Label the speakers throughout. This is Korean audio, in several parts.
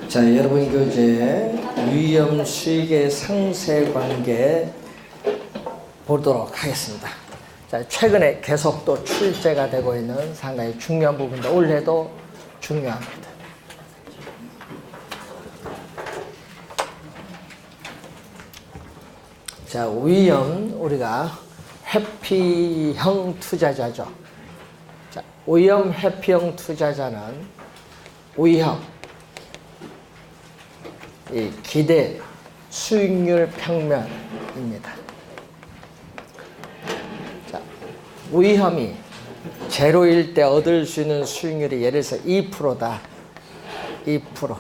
Speaker 1: 자, 여러분 교재 위험 수익의 상세관계 보도록 하겠습니다. 자, 최근에 계속 또 출제가 되고 있는 상당히 중요한 부분인데 올해도 중요합니다. 자, 위험 우리가 회피형 투자자죠. 자, 위험 회피형 투자자는 위험 이 기대 수익률 평면입니다. 자, 위험이 제로일 때 얻을 수 있는 수익률이 예를 들어서 2%다. 2%.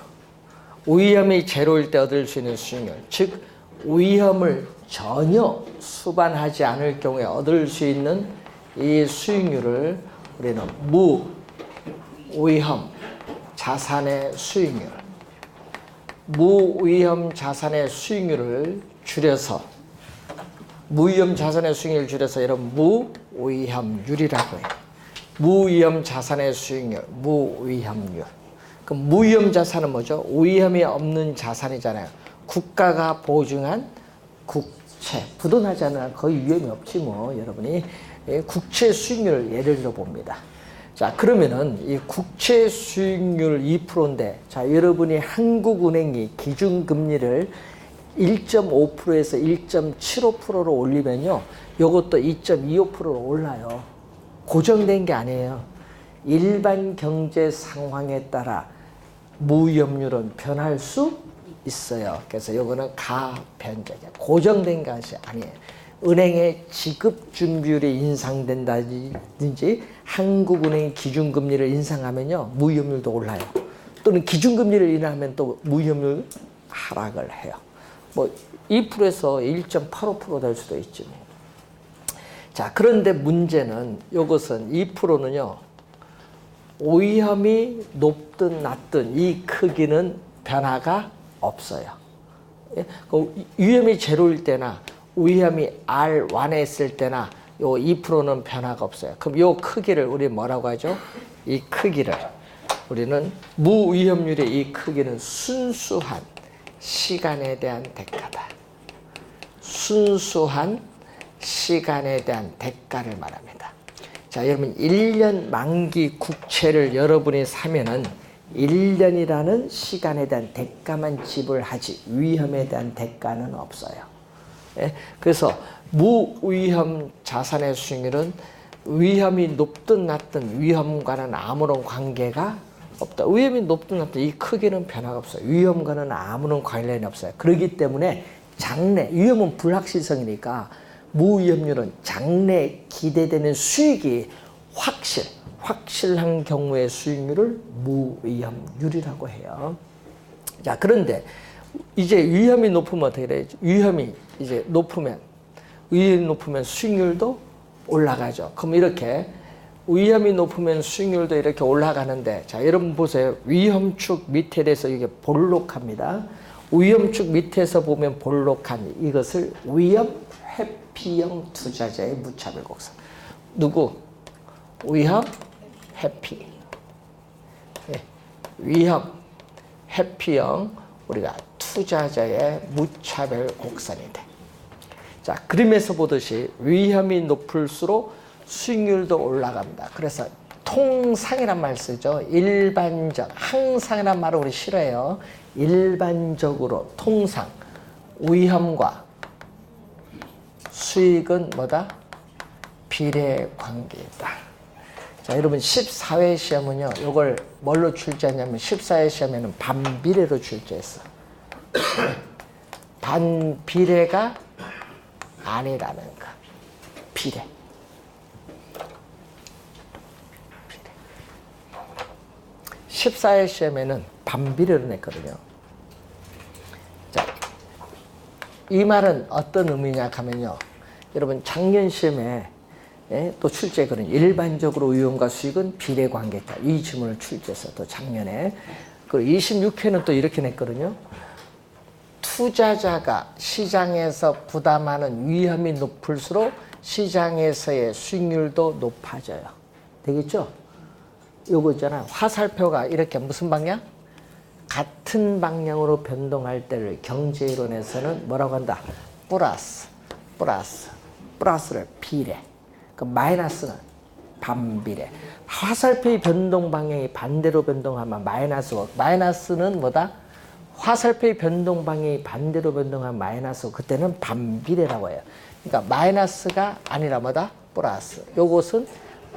Speaker 1: 위험이 제로일 때 얻을 수 있는 수익률. 즉 위험을 전혀 수반하지 않을 경우에 얻을 수 있는 이 수익률을 우리는 무위험 자산의 수익률, 무위험 자산의 수익률을 줄여서 무위험 자산의 수익률을 줄여서 여러분 무위험률이라고 해요. 무위험 자산의 수익률, 무위험률. 그럼 무위험 자산은 뭐죠? 위험이 없는 자산이잖아요. 국가가 보증한 국채, 부도나지 않으면 거의 위험이 없지 뭐. 여러분이 국채 수익률을 예를 들어 봅니다. 자, 그러면은 이 국채 수익률 2%인데, 자, 여러분이 한국은행이 기준금리를 1.5%에서 1.75%로 올리면요, 요것도 2.25%로 올라요. 고정된 게 아니에요. 일반 경제 상황에 따라 무위험률은 변할 수 있어요. 그래서 요거는 가변적이야. 고정된 것이 아니에요. 은행의 지급 준비율이 인상된다든지 한국은행이 기준금리를 인상하면요 무위험률도 올라요. 또는 기준금리를 인하하면 또 무위험률 하락을 해요. 뭐 2%에서 1.85% 될 수도 있지. 자, 그런데 문제는 이것은 2%는요 위험이 높든 낮든 이 크기는 변화가 없어요. 위험이 제로일 때나 위험이 R1에 있을 때나 요 2%는 변화가 없어요. 그럼 요 크기를 우리 뭐라고 하죠? 이 크기를 우리는 무위험률의 이 크기는 순수한 시간에 대한 대가다. 순수한 시간에 대한 대가를 말합니다. 자, 여러분 1년 만기 국채를 여러분이 사면은 1년이라는 시간에 대한 대가만 지불하지 위험에 대한 대가는 없어요. 예? 그래서 무위험 자산의 수익률은 위험이 높든 낮든 위험과는 아무런 관계가 없다. 위험이 높든 낮든 이 크기는 변화가 없어요. 위험과는 아무런 관련이 없어요. 그렇기 때문에 장래, 위험은 불확실성이니까 무위험률은 장래 기대되는 수익이 확실한 경우의 수익률을 무위험률이라고 해요. 자, 그런데 이제 위험이 높으면 어떻게 되죠? 위험이 높으면 수익률도 올라가죠. 그럼 이렇게 위험이 높으면 수익률도 이렇게 올라가는데, 자, 여러분 보세요. 위험축 밑에 대해서 이게 볼록합니다. 위험축 밑에서 보면 볼록한 이것을 위험 회피형 투자자의 무차별 곡선. 누구? 위험 회피. 예. 위험 회피형 우리가 투자자의 무차별 곡선이 돼. 자, 그림에서 보듯이 위험이 높을수록 수익률도 올라갑니다. 그래서 통상이란 말 쓰죠. 일반적, 항상이란 말을 우리 싫어해요. 일반적으로 통상 위험과 수익은 뭐다? 비례 관계이다. 자, 여러분 14회 시험은요, 이걸 뭘로 출제하냐면 14회 시험에는 반비례로 출제했어. 반비례가 아니라는 거. 비례. 14회 시험에는 반비례로 냈거든요. 자, 이 말은 어떤 의미냐 하면요, 여러분 작년 시험에 또 출제했거든요. 일반적으로 위험과 수익은 비례 관계다. 이 질문을 출제했어. 또 작년에. 그리고 26회는 또 이렇게 냈거든요. 투자자가 시장에서 부담하는 위험이 높을수록 시장에서의 수익률도 높아져요. 되겠죠? 요거 있잖아요. 화살표가 이렇게 무슨 방향? 같은 같은 방향으로 변동할 때를 경제이론에서는 뭐라고 한다? 플러스를 비례. 그 마이너스는 반비례. 화살표의 변동 방향이 반대로 변동하면 마이너스고, 마이너스는 뭐다? 화살표의 변동 방향이 반대로 변동하면 마이너스고, 그때는 반비례라고 해요. 그러니까 마이너스가 아니라 뭐다? 플러스. 요것은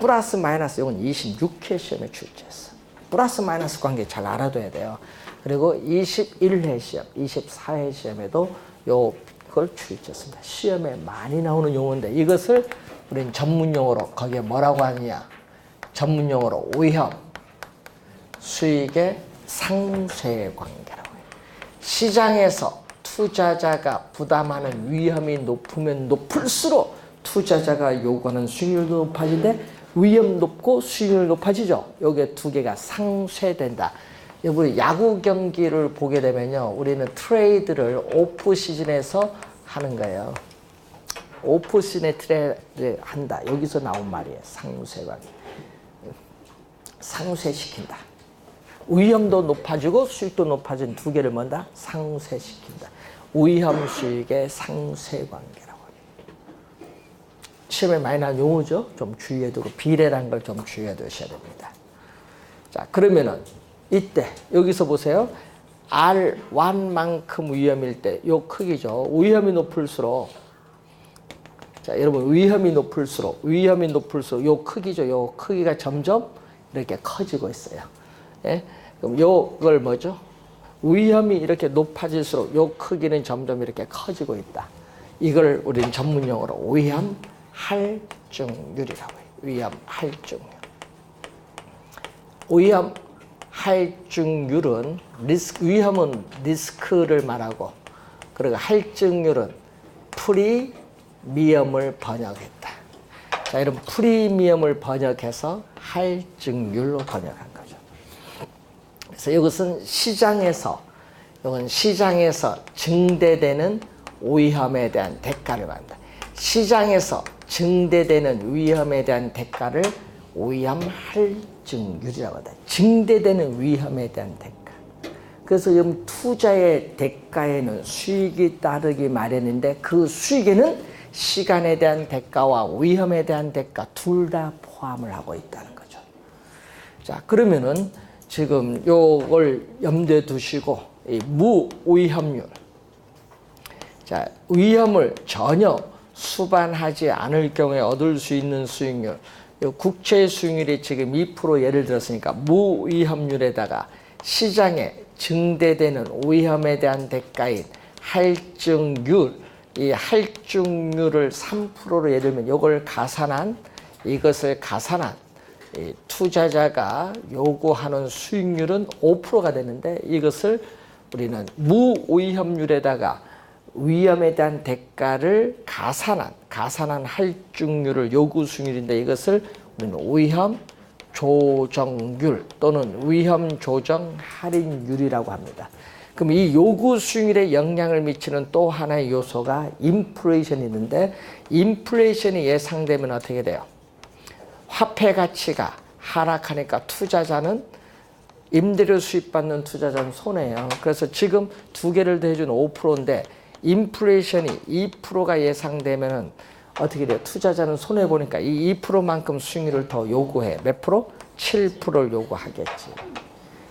Speaker 1: 플러스 마이너스, 요건 26회 시험에 출제했어. 플러스 마이너스 관계 잘 알아둬야 돼요. 그리고 21회 시험, 24회 시험에도 요걸 출제했습니다. 시험에 많이 나오는 용어인데 이것을 우리는 전문용어로 거기에 뭐라고 하느냐? 전문용어로 위험, 수익의 상쇄 관계라고 해요. 시장에서 투자자가 부담하는 위험이 높으면 높을수록 투자자가 요구하는 수익률도 높아지는데 위험 높고 수익률 높아지죠. 요게 두 개가 상쇄된다. 우리 야구 경기를 보게 되면요, 우리는 트레이드를 오프 시즌에서 하는 거예요. 오프 시즌에 트레이드를 한다. 여기서 나온 말이에요. 상쇄관계. 상쇄시킨다. 위험도 높아지고 수익도 높아진 두 개를 뭔다? 상쇄시킨다. 위험 수익의 상쇄관계라고 해요. 시험에 많이 나온 용어죠. 좀 주의해두고 비례라는 걸 좀 주의해 두셔야 됩니다. 자, 그러면은 이때 여기서 보세요. R1만큼 위험일 때 요 크기죠. 위험이 높을수록, 자 여러분, 위험이 높을수록 요 크기죠. 요 크기가 점점 이렇게 커지고 있어요. 예? 그럼 요걸 뭐죠? 위험이 이렇게 높아질수록 요 크기는 점점 이렇게 커지고 있다. 이걸 우리는 전문용어로 위험 할증률이라고 해요. 위험 할증률. 위험 할증률은 위험은 리스크를 말하고, 그리고 할증률은 프리미엄을 번역했다. 자, 여러분, 프리미엄을 번역해서 할증률로 번역한 거죠. 그래서 이것은 시장에서 증대되는 위험에 대한 대가를 말한다. 시장에서 증대되는 위험에 대한 대가를 위험 할증률이라고 한다. 증대되는 위험에 대한 대가. 그래서 지금 투자의 대가에는 수익이 따르기 마련인데 그 수익에는 시간에 대한 대가와 위험에 대한 대가 둘 다 포함을 하고 있다는 거죠. 자, 그러면은 지금 요걸 염두에 두시고 이 무위험률. 자, 위험을 전혀 수반하지 않을 경우에 얻을 수 있는 수익률. 국채 수익률이 지금 2% 예를 들었으니까 무위험률에다가 시장에 증대되는 위험에 대한 대가인 할증률, 이 할증률을 3%로 예를 들면 이것을 가산한 이 투자자가 요구하는 수익률은 5%가 되는데 이것을 우리는 무위험률에다가 위험에 대한 대가를 가산한 할증률을 요구 수익률인데 이것을 우리는 위험 조정률 또는 위험 조정 할인율이라고 합니다. 그럼 이 요구 수익률에 영향을 미치는 또 하나의 요소가 인플레이션이 있는데, 인플레이션이 예상되면 어떻게 돼요? 화폐 가치가 하락하니까 투자자는, 임대료 수입 받는 투자자는 손해예요. 그래서 지금 두 개를 더해준 5%인데 인플레이션이 2%가 예상되면은 어떻게 돼요? 투자자는 손해 보니까 이 2%만큼 수익률을 더 요구해. 몇 프로? 7%를 요구하겠지.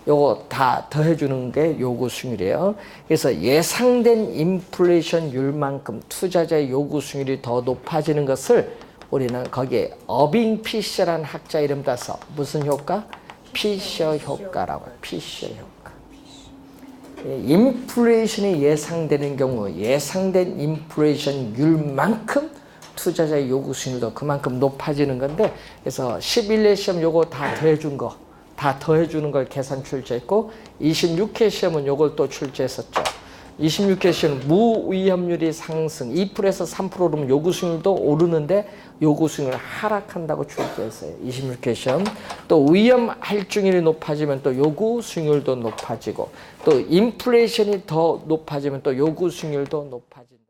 Speaker 1: 요거 다 더해주는 게 요구 수익률이에요. 그래서 예상된 인플레이션율만큼 투자자의 요구 수익률이 더 높아지는 것을 우리는 거기에 어빙 피셔라는 학자 이름 따서 무슨 효과? 피셔 효과라고 해요. 피셔 효과. 인플레이션이 예상되는 경우 예상된 인플레이션율만큼 투자자의 요구 수익률도 그만큼 높아지는 건데, 그래서 11회 시험 요거 다 더해주는 걸 계산 출제했고 26회 시험은 요걸 또 출제했었죠. 26회 시험은 무위험률이 상승 2%에서 3%면 요구 수익률도 오르는데 요구 수익률 하락한다고 출제했어요. 26회 시험. 또 위험 할증률이 높아지면 또 요구 수익률도 높아지고, 또 인플레이션이 더 높아지면 또 요구 수익률도 높아진다.